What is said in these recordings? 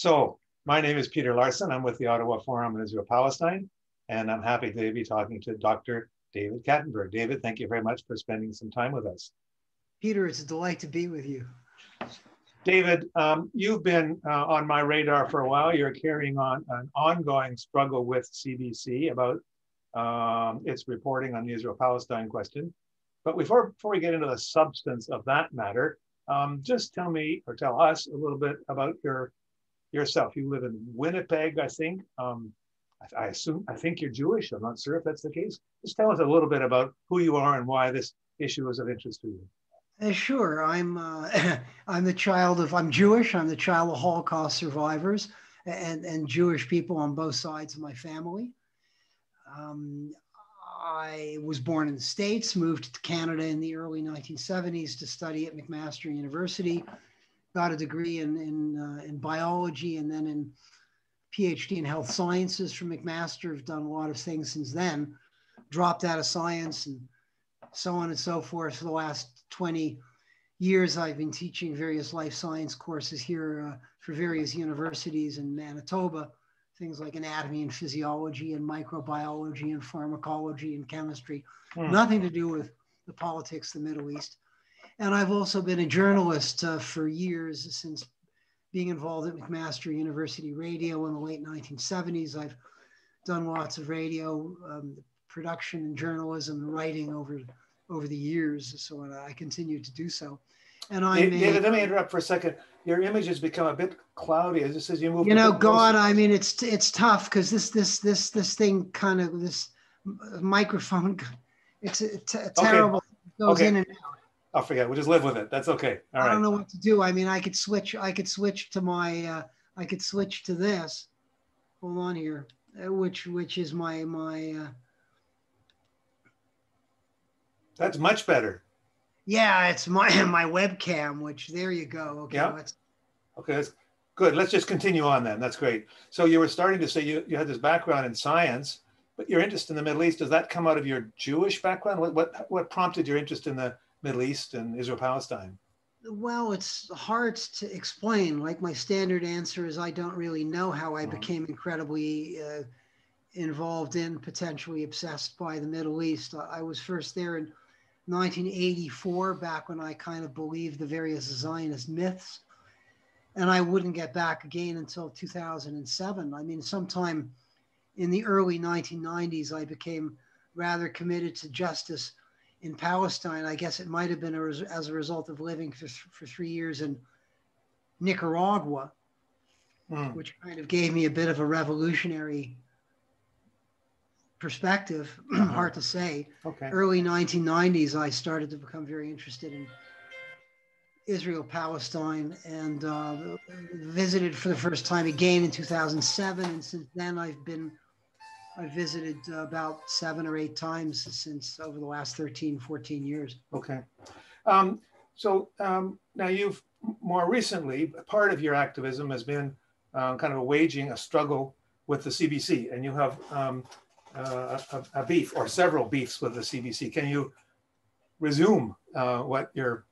So my name is Peter Larson. I'm with the Ottawa Forum on Israel-Palestine, and I'm happy to be talking to Dr. David Kattenburg. David, thank you very much for spending some time with us. Peter, it's a delight to be with you. David, you've been on my radar for a while. You're carrying on an ongoing struggle with CBC about its reporting on the Israel-Palestine question. But before we get into the substance of that matter, just tell me or tell us a little bit about yourself. You live in Winnipeg, I think. I think you're Jewish. I'm not sure if that's the case. Just tell us a little bit about who you are and why this issue is of interest to you. Sure. I'm the child of, I'm Jewish. I'm the child of Holocaust survivors and Jewish people on both sides of my family. I was born in the States, moved to Canada in the early 1970s to study at McMaster University, got a degree in biology and then in PhD in health sciences from McMaster. I've done a lot of things since then, dropped out of science and so on and so forth. For the last 20 years, I've been teaching various life science courses here for various universities in Manitoba, things like anatomy and physiology and microbiology and pharmacology and chemistry, nothing to do with the politics of the Middle East. And I've also been a journalist for years, since being involved at McMaster University Radio in the late 1970s. I've done lots of radio production and journalism and writing over the years, so I continue to do so. And David, let me interrupt for a second. Your image has become a bit cloudy as you move. You know, God, I mean, it's tough because this thing kind of, this microphone, it's terrible. Okay. It goes in and out. I'll forget. We'll just live with it. That's okay. All right. I don't know what to do. I mean, I could switch to my, I could switch to this. Hold on here, which is my. That's much better. Yeah, it's my webcam. Which there you go. Okay. Yeah. Okay, that's good. Let's just continue on then. That's great. So you were starting to say you had this background in science, but your interest in the Middle East, does that come out of your Jewish background? What prompted your interest in the Middle East and Israel-Palestine? Well, it's hard to explain. Like, my standard answer is I don't really know how I became incredibly involved in, potentially obsessed by the Middle East. I was first there in 1984, back when I kind of believed the various Zionist myths. And I wouldn't get back again until 2007. I mean, sometime in the early 1990s, I became rather committed to justice in Palestine. I guess it might have been as a result of living for 3 years in Nicaragua, which kind of gave me a bit of a revolutionary perspective. Hard to say. Okay. Early 1990s, I started to become very interested in Israel-Palestine and visited for the first time again in 2007. And since then, I've visited about 7 or 8 times since over the last 13, 14 years. Okay. So now you've more recently, part of your activism has been kind of waging a struggle with the CBC, and you have a beef or several beefs with the CBC. Can you resume what your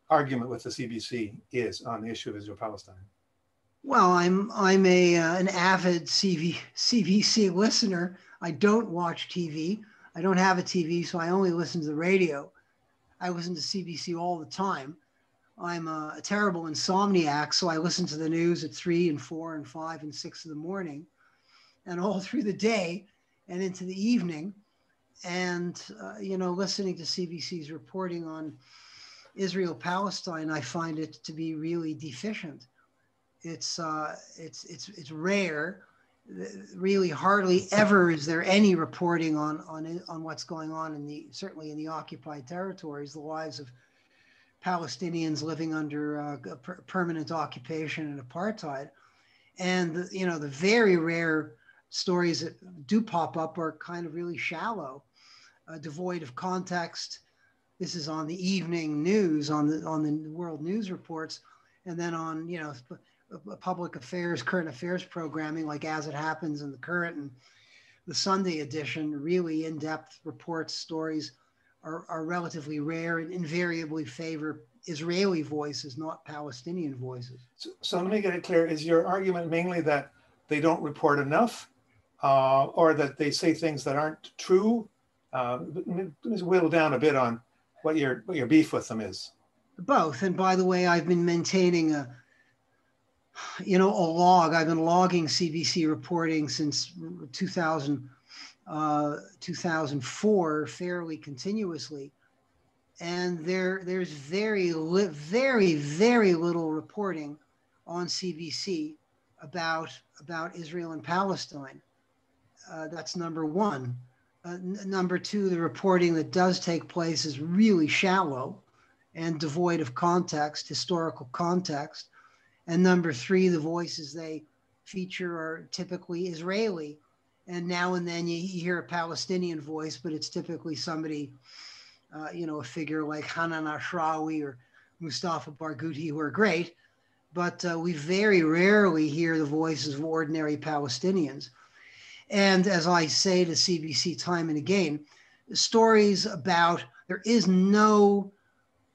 argument with the CBC is on the issue of Israel-Palestine? Well, I'm an avid CBC listener. I don't watch TV. I don't have a TV, so I only listen to the radio. I listen to CBC all the time. I'm a terrible insomniac, so I listen to the news at 3 and 4 and 5 and 6 in the morning, and all through the day and into the evening. And listening to CBC's reporting on Israel-Palestine, I find it to be really deficient. It's rare. Really, hardly ever is there any reporting on what's going on certainly in the occupied territories, the lives of Palestinians living under permanent occupation and apartheid. And the very rare stories that do pop up are kind of really shallow, devoid of context. This is on the evening news, on the world news reports, and then on public affairs, current affairs programming like As It Happens and The Current and the Sunday edition, really in-depth reports, stories are relatively rare and invariably favor Israeli voices, not Palestinian voices. So let me get it clear. Is your argument mainly that they don't report enough, or that they say things that aren't true? Let me whittle down a bit on what your beef with them is. Both. And by the way, I've been maintaining a log. I've been logging CBC reporting since 2004 fairly continuously. And there's very little reporting on CBC about Israel and Palestine. That's number one. Number two, the reporting that does take place is really shallow and devoid of context, historical context. And number three, the voices they feature are typically Israeli. And now and then you hear a Palestinian voice, but it's typically somebody, a figure like Hanan Ashrawi or Mustafa Barghouti, who are great. But we very rarely hear the voices of ordinary Palestinians. And as I say to CBC time and again, stories about, there is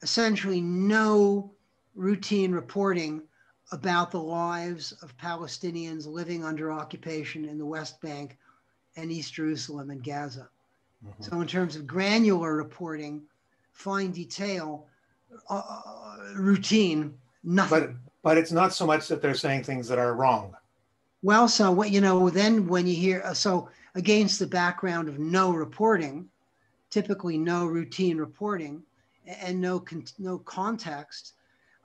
essentially no routine reporting about the lives of Palestinians living under occupation in the West Bank and East Jerusalem and Gaza. Mm-hmm. So in terms of granular reporting, fine detail, routine, nothing. But it's not so much that they're saying things that are wrong. Well, so what, then when you hear, so against the background of no reporting, typically no routine reporting and no context,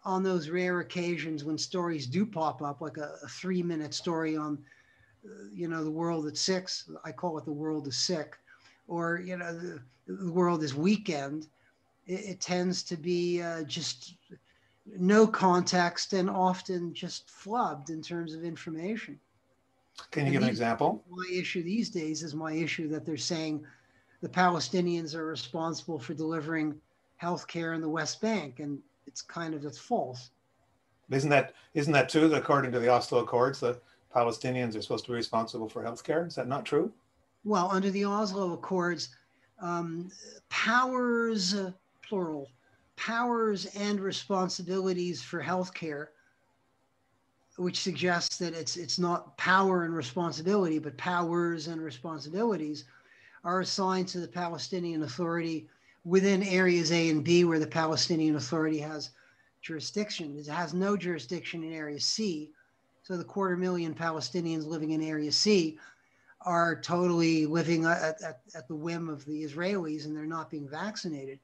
on those rare occasions when stories do pop up, like a 3-minute story on, the world at 6, I call it the world is sick, or, the world is weekend, it tends to be just no context and often just flubbed in terms of information. Can you give an example? My issue these days is my issue that they're saying the Palestinians are responsible for delivering healthcare in the West Bank, and that's false. Isn't that true that according to the Oslo Accords, the Palestinians are supposed to be responsible for healthcare? Is that not true? Well, under the Oslo Accords, powers, plural, powers and responsibilities for healthcare, which suggests that it's not power and responsibility, but powers and responsibilities are assigned to the Palestinian Authority within areas A and B where the Palestinian Authority has jurisdiction. It has no jurisdiction in Area C. So the 250,000 Palestinians living in Area C are totally living at the whim of the Israelis, and they're not being vaccinated.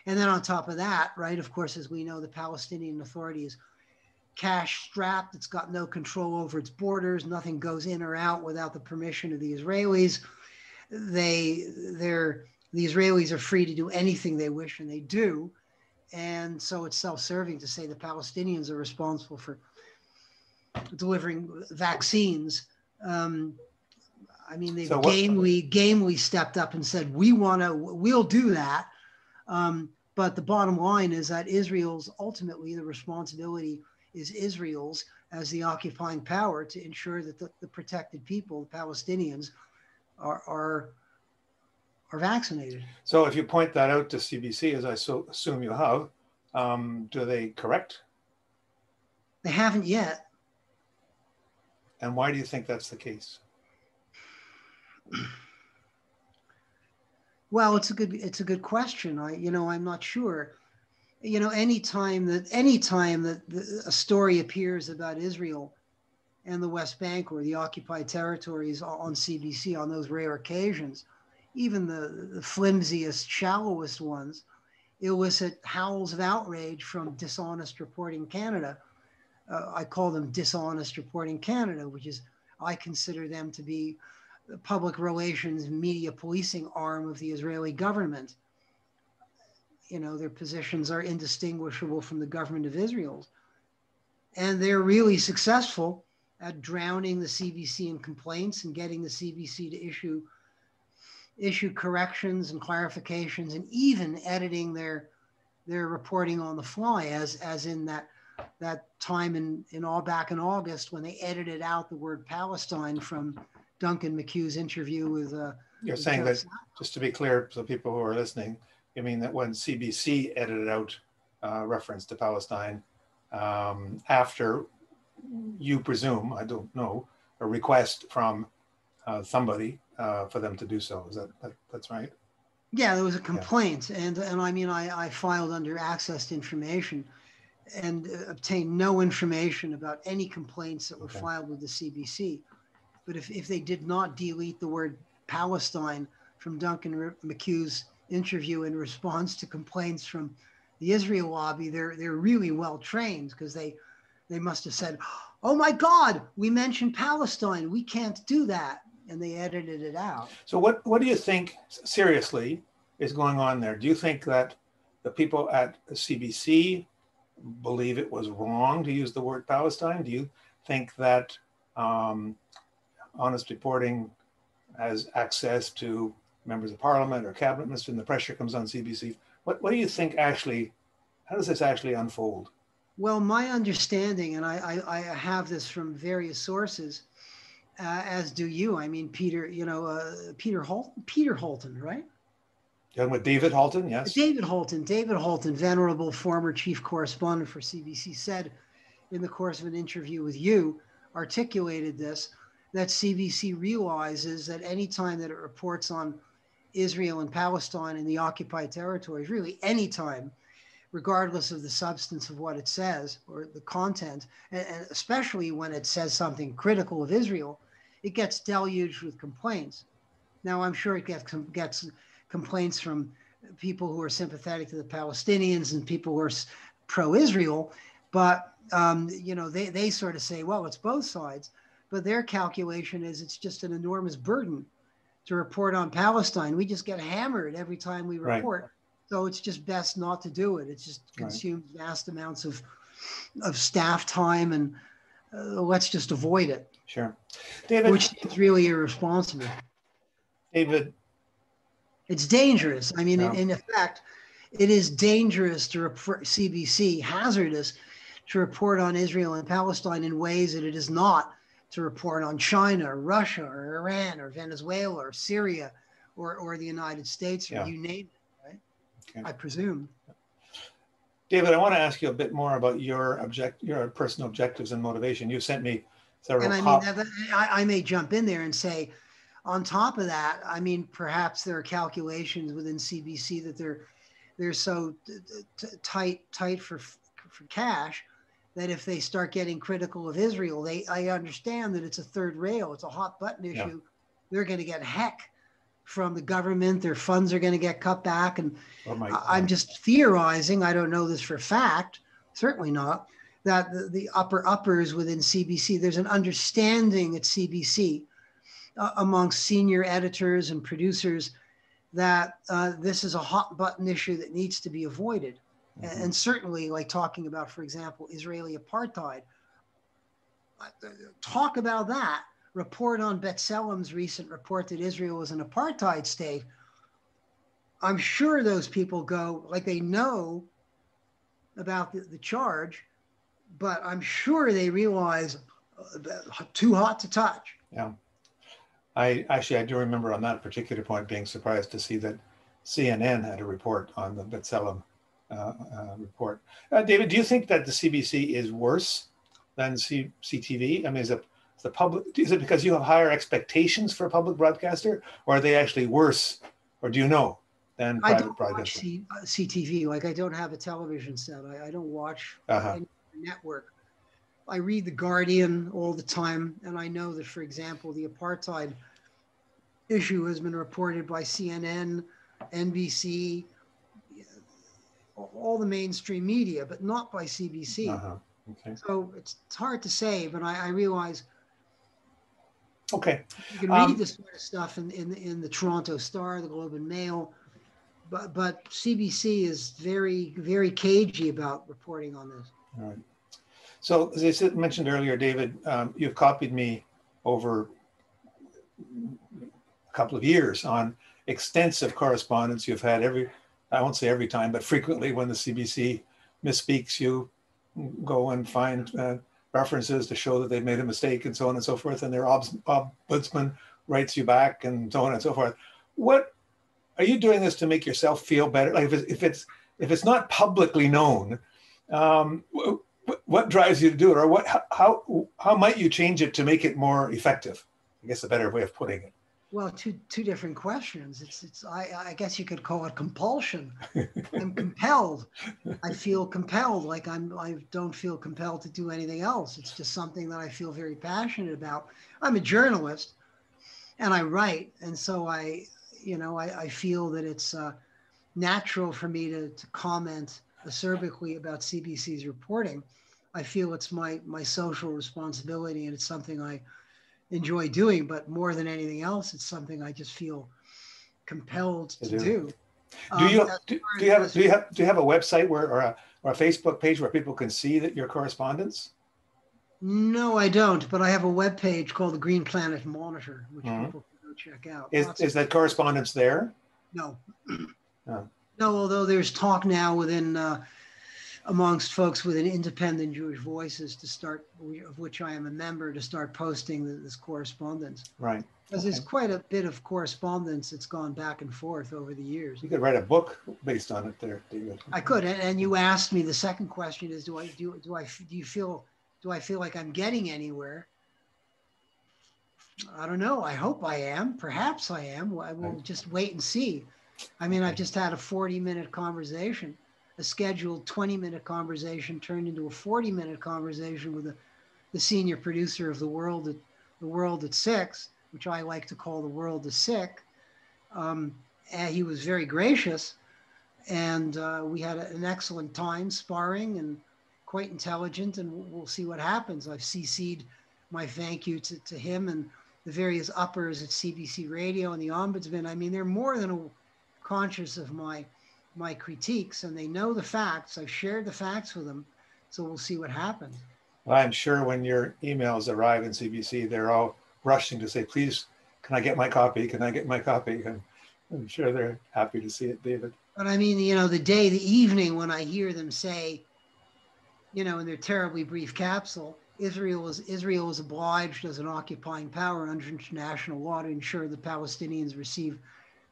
And then on top of that, right, of course, as we know, the Palestinian Authority is cash strapped. It's got no control over its borders. Nothing goes in or out without the permission of the Israelis. The Israelis are free to do anything they wish, and they do. And so it's self-serving to say the Palestinians are responsible for delivering vaccines. They've gamely stepped up and said, we'll do that. But the bottom line is that ultimately the responsibility is Israel's as the occupying power to ensure that the protected people, the Palestinians, are vaccinated. So if you point that out to CBC, as I assume you have, do they correct? They haven't yet. And why do you think that's the case? Well, it's a good question. I'm not sure. Anytime that a story appears about Israel and the West Bank or the occupied territories on CBC on those rare occasions, even the flimsiest, shallowest ones, elicit howls of outrage from Dishonest Reporting Canada. I call them Dishonest Reporting Canada, I consider them to be the public relations media policing arm of the Israeli government. Their positions are indistinguishable from the government of Israel's. And they're really successful at drowning the CBC in complaints and getting the CBC to issue corrections and clarifications, and even editing their reporting on the fly, as in that time back in August when they edited out the word Palestine from Duncan McHugh's interview with. You're saying that, just to be clear, so people who are listening, you mean that when CBC edited out reference to Palestine after, you presume, I don't know, a request from somebody for them to do so? Is that's right? Yeah, there was a complaint, and I mean, I filed under access to information and obtained no information about any complaints that were filed with the CBC. But if they did not delete the word Palestine from Duncan McHugh's interview in response to complaints from the Israel lobby, they're really well trained, because they must have said, "Oh my God, we mentioned Palestine. We can't do that." And they edited it out. So what do you think, seriously, is going on there? Do you think that the people at the CBC believe it was wrong to use the word Palestine? Do you think that Honest Reporting has access to members of parliament or cabinet ministers and the pressure comes on CBC? What do you think actually, how does this actually unfold? Well, my understanding, and I have this from various sources, as do you. I mean, Peter Holton, right? And with David Holton, yes. David Holton, venerable former chief correspondent for CBC, said in the course of an interview with you, articulated this, that CBC realizes that any time that it reports on Israel and Palestine and the occupied territories, really any time, regardless of the substance of what it says or the content, and especially when it says something critical of Israel, it gets deluged with complaints. Now, I'm sure it gets complaints from people who are sympathetic to the Palestinians and people who are pro-Israel, but they sort of say, well, it's both sides. But their calculation is it's just an enormous burden to report on Palestine. We just get hammered every time we report. Right. So it's just best not to do it. It just consumes vast amounts of staff time, and let's just avoid it. Sure. David. Which is really irresponsible. David. It's dangerous. I mean, in effect, it is dangerous to report, CBC, hazardous to report on Israel and Palestine in ways that it is not to report on China or Russia or Iran or Venezuela or Syria or the United States or you name it, right? Okay. I presume. David, I want to ask you a bit more about your personal objectives and motivation. You sent me several. And I mean, I may jump in there and say, on top of that, I mean, perhaps there are calculations within CBC that they're so tight for cash that if they start getting critical of Israel, I understand that it's a third rail, it's a hot button issue. Yeah. They're going to get heck from the government. Their funds are going to get cut back. And I'm just theorizing, I don't know this for a fact, certainly not, that the uppers within CBC, there's an understanding at CBC amongst senior editors and producers that this is a hot button issue that needs to be avoided. Mm-hmm. And certainly, like talking about, for example, Israeli apartheid, talk about that. Report on B'Tselem's recent report that Israel was an apartheid state. I'm sure those people go, like, they know about the charge, but I'm sure they realize too hot to touch. Yeah. I do remember on that particular point being surprised to see that CNN had a report on the B'Tselem report. David, do you think that the CBC is worse than CTV? I mean, is it because you have higher expectations for a public broadcaster, or are they actually worse, or do you know, than private broadcaster? I don't watch CTV. Like, I don't have a television set. I don't watch any network. I read The Guardian all the time, and I know that, for example, the apartheid issue has been reported by CNN, NBC, all the mainstream media, but not by CBC. Okay. So it's hard to say, but I realize you can read this sort of stuff in the Toronto Star, the Globe and Mail, but CBC is very, very cagey about reporting on this. All right. So as I mentioned earlier, David, you've copied me over a couple of years on extensive correspondence. You've had I won't say every time, but frequently when the CBC misspeaks, you go and find references to show that they've made a mistake and so on and so forth. And their ombudsman writes you back and so on and so forth. What are you doing this to make yourself feel better? Like if it's not publicly known, what drives you to do it, or how might you change it to make it more effective? I guess a better way of putting it. Well, two different questions. I guess you could call it compulsion. I'm compelled. I feel compelled. Like I don't feel compelled to do anything else. It's just something that I feel very passionate about. I'm a journalist, and I write, and so I feel that it's natural for me to comment acerbically about CBC's reporting. I feel it's my social responsibility, and it's something I enjoy doing, but more than anything else, it's something I just feel compelled to do. Do you have a website or a Facebook page where people can see that your correspondence? No, I don't, but I have a web page called the Green Planet Monitor, which people can go check out. Is that correspondence there? No. No. No, although there's talk now within amongst folks within Independent Jewish Voices to start, of which I am a member, to start posting this correspondence. Right. Because there's quite a bit of correspondence that's gone back and forth over the years. You could write a book based on it there, David. I could, and you asked me, the second question is, do I feel like I'm getting anywhere? I don't know. I hope I am. Perhaps I am. I will just wait and see. I mean, I've just had a 40-minute conversation. A scheduled 20-minute conversation turned into a 40-minute conversation with the senior producer of The World at 6, which I like to call The World is Sick. And he was very gracious, and we had an excellent time sparring and quite intelligent, and we'll see what happens. I've CC'd my thank you to him and the various uppers at CBC Radio and the Ombudsman. I mean, they're more than conscious of my critiques, and they know the facts. I've shared the facts with them, so we'll see what happens. Well, I'm sure when your emails arrive in CBC, they're all rushing to say, please, can I get my copy? Can I get my copy? And I'm sure they're happy to see it, David. But I mean, the evening when I hear them say, in their terribly brief capsule, Israel is obliged as an occupying power under international law to ensure the Palestinians receive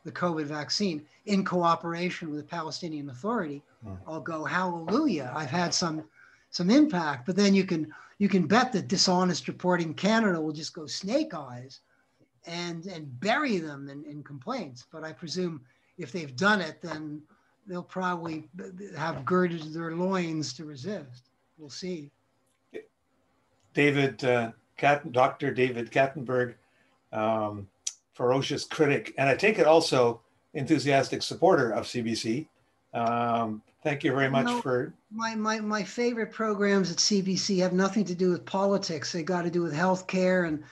the COVID vaccine in cooperation with the Palestinian Authority. I'll go, hallelujah. I've had some impact. But then you can bet that dishonest reporting in Canada will just go snake eyes and bury them in complaints. But I presume if they've done it, then they'll probably have girded their loins to resist. We'll see. Dr. David Kattenburg, ferocious critic, and I take it also enthusiastic supporter of CBC. Thank you very much for... My favorite programs at CBC have nothing to do with politics. They got to do with healthcare and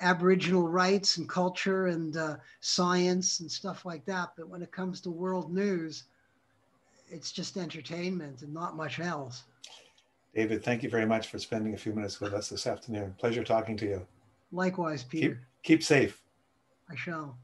Aboriginal rights and culture and science and stuff like that. But when it comes to world news, it's just entertainment and not much else. David, thank you very much for spending a few minutes with us this afternoon. Pleasure talking to you. Likewise, Peter. Keep safe. I shall.